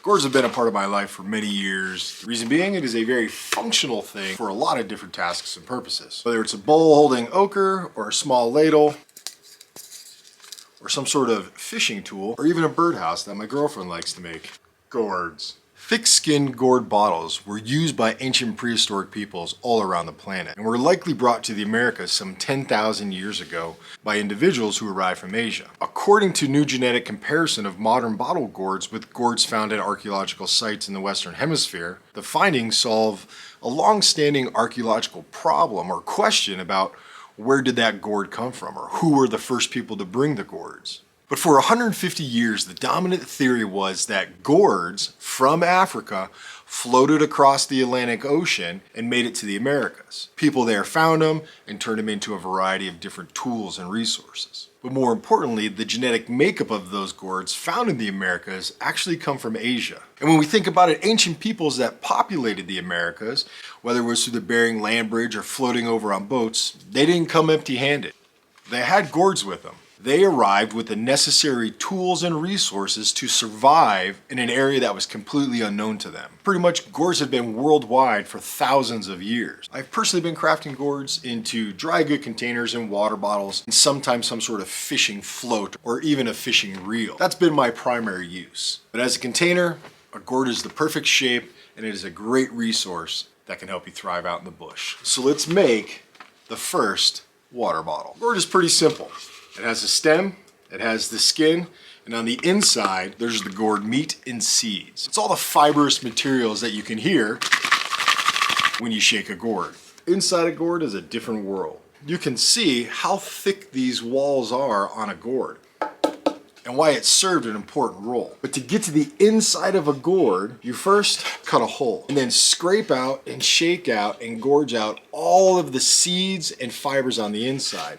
Gourds have been a part of my life for many years. The reason being, it is a very functional thing for a lot of different tasks and purposes. Whether it's a bowl holding ochre, or a small ladle, or some sort of fishing tool, or even a birdhouse that my girlfriend likes to make. Gourds. Thick-skinned gourd bottles were used by ancient prehistoric peoples all around the planet and were likely brought to the Americas some 10,000 years ago by individuals who arrived from Asia. According to new genetic comparison of modern bottle gourds with gourds found at archaeological sites in the Western Hemisphere, the findings solve a long-standing archaeological problem or question about where did that gourd come from, or who were the first people to bring the gourds. But for 150 years, the dominant theory was that gourds from Africa floated across the Atlantic Ocean and made it to the Americas. People there found them and turned them into a variety of different tools and resources. But more importantly, the genetic makeup of those gourds found in the Americas actually come from Asia. And when we think about it, ancient peoples that populated the Americas, whether it was through the Bering Land Bridge or floating over on boats, they didn't come empty-handed. They had gourds with them. They arrived with the necessary tools and resources to survive in an area that was completely unknown to them. Pretty much, gourds have been worldwide for thousands of years. I've personally been crafting gourds into dry good containers and water bottles, and sometimes some sort of fishing float or even a fishing reel. That's been my primary use. But as a container, a gourd is the perfect shape, and it is a great resource that can help you thrive out in the bush. So let's make the first water bottle. Gourd is pretty simple. It has a stem, it has the skin, and on the inside, there's the gourd meat and seeds. It's all the fibrous materials that you can hear when you shake a gourd. Inside a gourd is a different world. You can see how thick these walls are on a gourd and why it served an important role. But to get to the inside of a gourd, you first cut a hole and then scrape out and shake out and gorge out all of the seeds and fibers on the inside.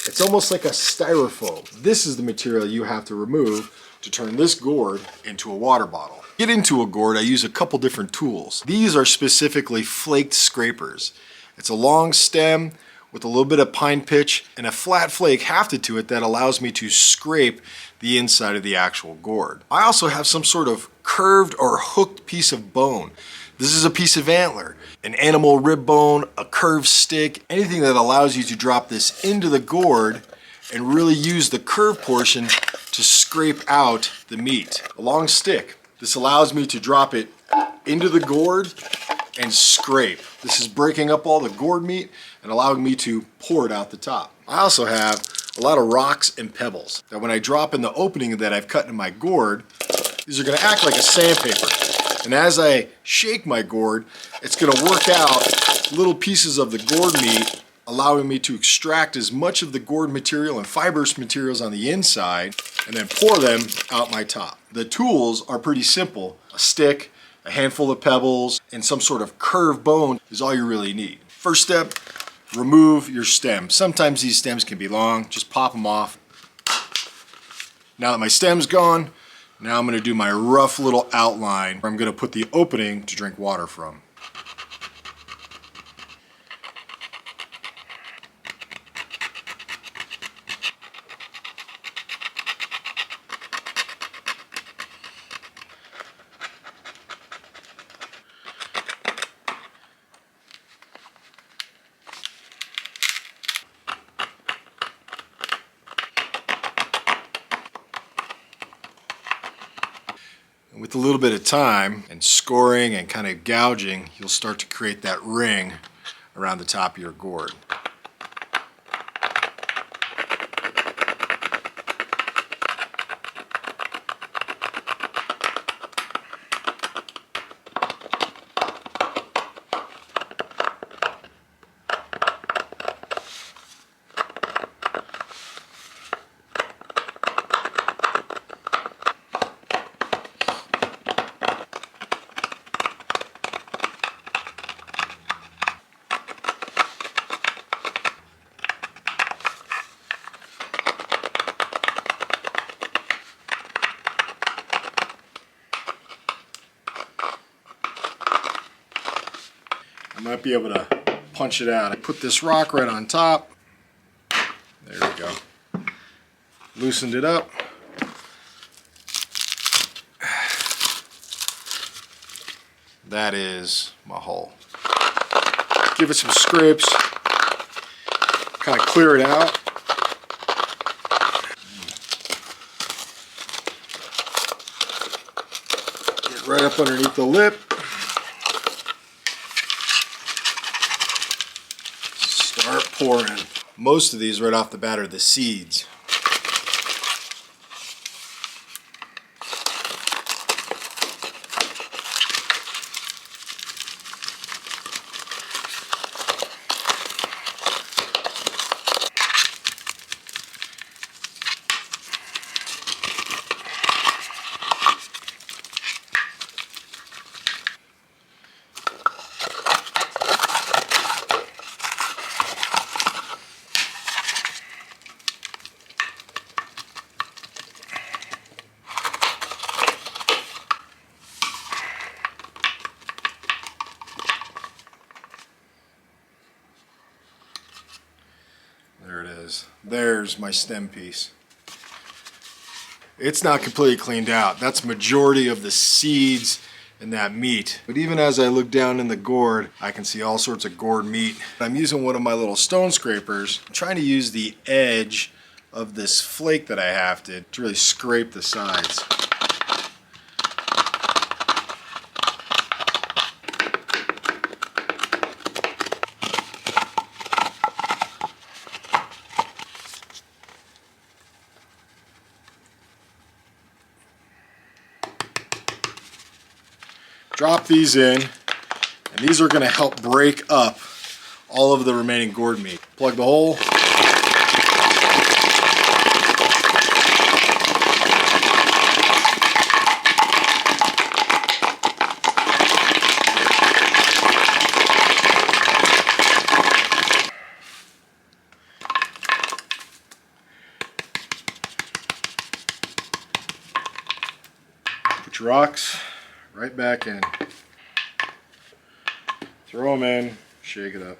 It's almost like a styrofoam. This is the material you have to remove to turn this gourd into a water bottle. To get into a gourd, I use a couple different tools. These are specifically flaked scrapers. It's a long stem with a little bit of pine pitch and a flat flake hafted to it that allows me to scrape the inside of the actual gourd. I also have some sort of curved or hooked piece of bone. This is a piece of antler, an animal rib bone, a curved stick, anything that allows you to drop this into the gourd and really use the curved portion to scrape out the meat. A long stick. This allows me to drop it into the gourd and scrape. This is breaking up all the gourd meat and allowing me to pour it out the top. I also have a lot of rocks and pebbles that when I drop in the opening that I've cut in my gourd, these are gonna act like a sandpaper. And as I shake my gourd, it's gonna work out little pieces of the gourd meat, allowing me to extract as much of the gourd material and fibrous materials on the inside and then pour them out my top. The tools are pretty simple. A stick, a handful of pebbles, and some sort of curved bone is all you really need. First step, remove your stem. Sometimes these stems can be long, just pop them off. Now that my stem's gone, now I'm going to do my rough little outline where I'm going to put the opening to drink water from. And with a little bit of time and scoring and kind of gouging, you'll start to create that ring around the top of your gourd. I might be able to punch it out. I put this rock right on top. There we go. Loosened it up. that is my hull. Give it some scrapes, kind of clear it out. Get right up underneath the lip. Start pouring. Most of these right off the bat are the seeds. There it is. There's my stem piece. It's not completely cleaned out. That's majority of the seeds and that meat. But even as I look down in the gourd, I can see all sorts of gourd meat. I'm using one of my little stone scrapers. I'm trying to use the edge of this flake that I hafted to really scrape the sides. Drop these in, and these are going to help break up all of the remaining gourd meat. Plug the hole. Put your rocks right back in. Throw them in, shake it up.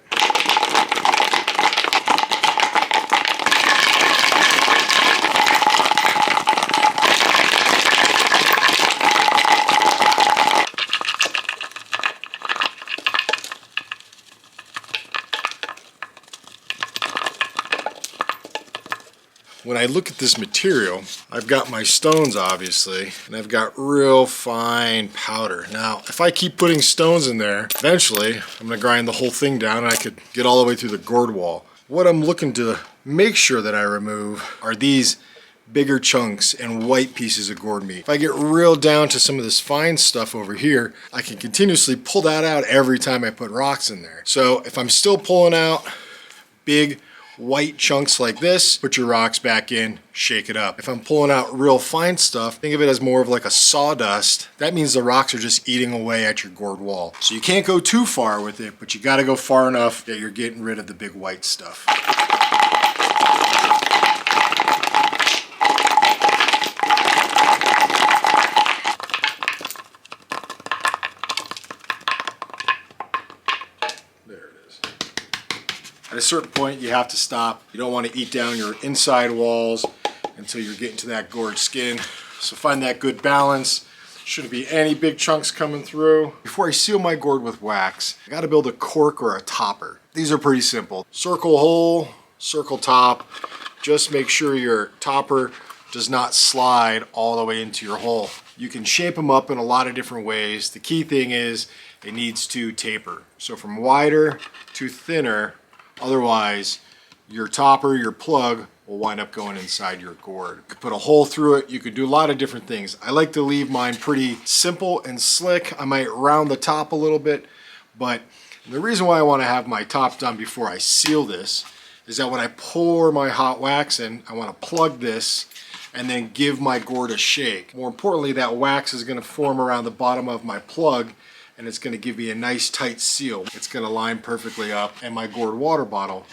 When I look at this material, I've got my stones obviously, and I've got real fine powder. Now, if I keep putting stones in there, eventually I'm gonna grind the whole thing down and I could get all the way through the gourd wall. What I'm looking to make sure that I remove are these bigger chunks and white pieces of gourd meat. If I get real down to some of this fine stuff over here, I can continuously pull that out every time I put rocks in there. So if I'm still pulling out big white chunks like this, put your rocks back in, shake it up. If I'm pulling out real fine stuff, think of it as more of like a sawdust. That means the rocks are just eating away at your gourd wall. So you can't go too far with it, but you gotta go far enough that you're getting rid of the big white stuff. At a certain point, you have to stop. You don't want to eat down your inside walls until you're getting to that gourd skin. So find that good balance. Shouldn't be any big chunks coming through. Before I seal my gourd with wax, I got to build a cork or a topper. These are pretty simple. Circle hole, circle top. Just make sure your topper does not slide all the way into your hole. You can shape them up in a lot of different ways. The key thing is it needs to taper. So from wider to thinner. Otherwise, your topper, your plug, will wind up going inside your gourd. You could put a hole through it. You could do a lot of different things. I like to leave mine pretty simple and slick. I might round the top a little bit, but the reason why I want to have my top done before I seal this is that when I pour my hot wax in, I want to plug this and then give my gourd a shake. More importantly, that wax is going to form around the bottom of my plug, and it's going to give me a nice tight seal. It's going to line perfectly up, and my gourd water bottle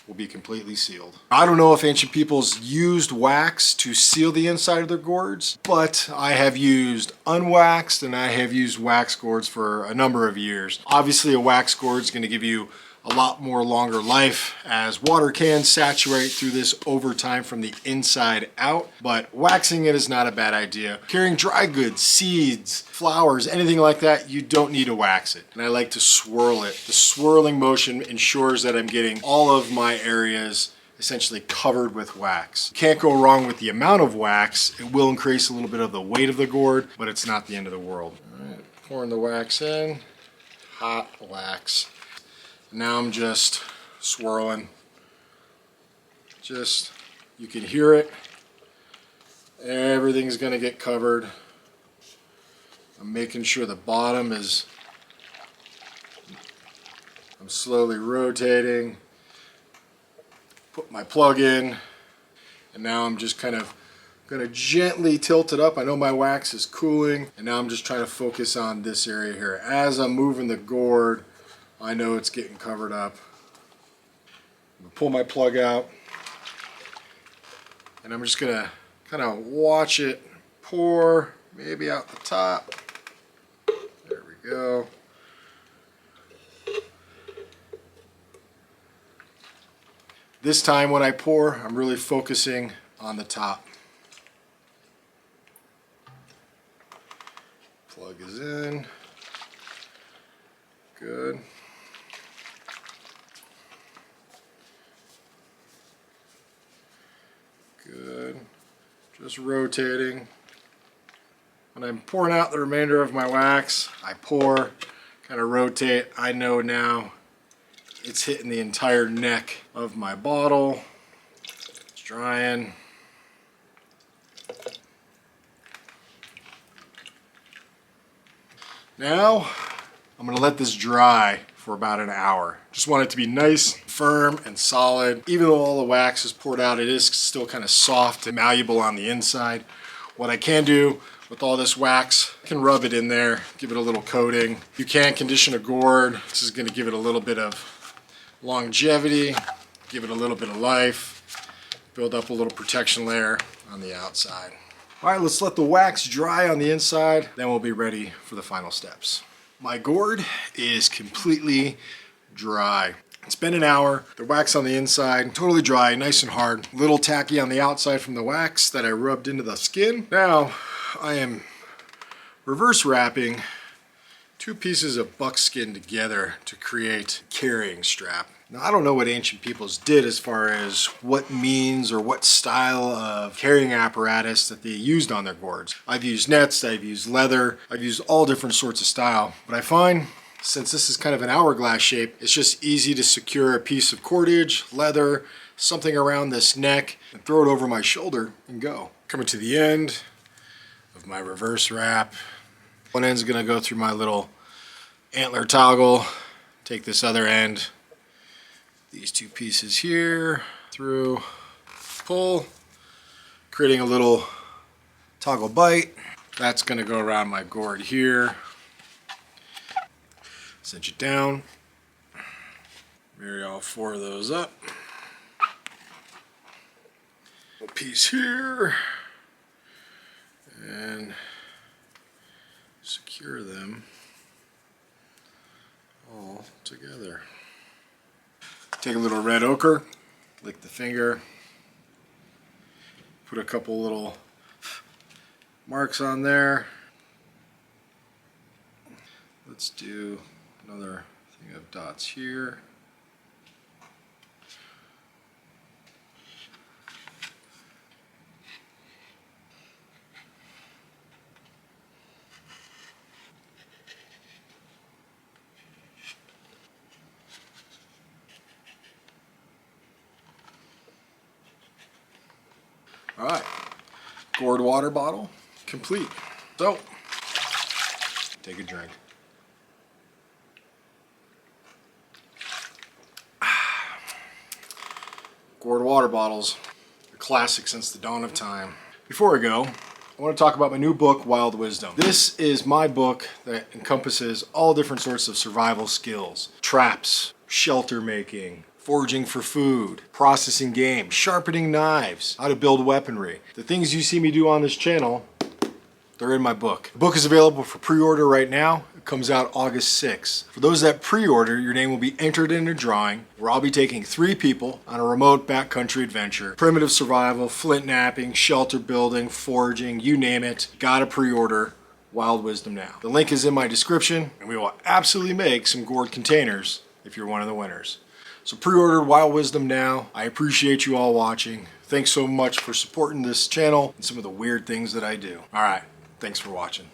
will be completely sealed. I don't know if ancient peoples used wax to seal the inside of their gourds, but I have used unwaxed and I have used wax gourds for a number of years. Obviously, a wax gourd is going to give you a lot more longer life as water can saturate through this over time from the inside out, but waxing it is not a bad idea. Carrying dry goods, seeds, flowers, anything like that, you don't need to wax it. And I like to swirl it. The swirling motion ensures that I'm getting all of my areas essentially covered with wax. Can't go wrong with the amount of wax. It will increase a little bit of the weight of the gourd, but it's not the end of the world. All right, pouring the wax in, hot wax. Now I'm just swirling. You can hear it. Everything's gonna get covered. I'm making sure the bottom is, I'm slowly rotating. Put my plug in, and now I'm just kind of gonna gently tilt it up. I know my wax is cooling, and now I'm just trying to focus on this area here. As I'm moving the gourd, I know it's getting covered up. I'm gonna pull my plug out, and I'm just gonna kind of watch it pour, maybe out the top. There we go. This time when I pour, I'm really focusing on the top. Plug is in. Good. Good. Just rotating. When I'm pouring out the remainder of my wax, I pour, kind of rotate. I know now it's hitting the entire neck of my bottle. It's drying. Now, I'm gonna let this dry for about an hour. Just want it to be nice, firm, and solid. Even though all the wax is poured out, it is still kind of soft and malleable on the inside. What I can do with all this wax, I can rub it in there, give it a little coating. You can condition a gourd. This is gonna give it a little bit of longevity, give it a little bit of life, build up a little protection layer on the outside. All right, let's let the wax dry on the inside, then we'll be ready for the final steps. My gourd is completely dry. It's been an hour. The wax on the inside, totally dry, nice and hard. A little tacky on the outside from the wax that I rubbed into the skin. Now, I am reverse wrapping 2 pieces of buckskin together to create a carrying strap. Now, I don't know what ancient peoples did as far as what means or what style of carrying apparatus that they used on their gourds. I've used nets, I've used leather, I've used all different sorts of style. But I find, since this is kind of an hourglass shape, it's just easy to secure a piece of cordage, leather, something around this neck, and throw it over my shoulder and go. Coming to the end of my reverse wrap. One end's gonna go through my little antler toggle, take this other end, these 2 pieces here, through, pull, creating a little toggle bite. That's gonna go around my gourd here. Cinch it down, marry all 4 of those up. A piece here, and secure them all together. Take a little red ochre, lick the finger, put a couple little marks on there. Let's do another thing of dots here. All right, gourd water bottle complete. So, take a drink. Gourd water bottles, a classic since the dawn of time. Before I go, I want to talk about my new book, Wild Wisdom. This is my book that encompasses all different sorts of survival skills. Traps, shelter making, foraging for food, processing game, sharpening knives, how to build weaponry. The things you see me do on this channel, They're in my book. The book is available for pre-order right now. It comes out August 6th. For those that pre-order, your name will be entered in a drawing where I'll be taking 3 people on a remote backcountry adventure. Primitive survival, flint knapping, shelter building, foraging, you name it. Gotta pre-order Wild Wisdom now. The link is in my description, and we will absolutely make some gourd containers if you're one of the winners. So pre-order Wild Wisdom now. I appreciate you all watching. Thanks so much for supporting this channel and some of the weird things that I do. All right, thanks for watching.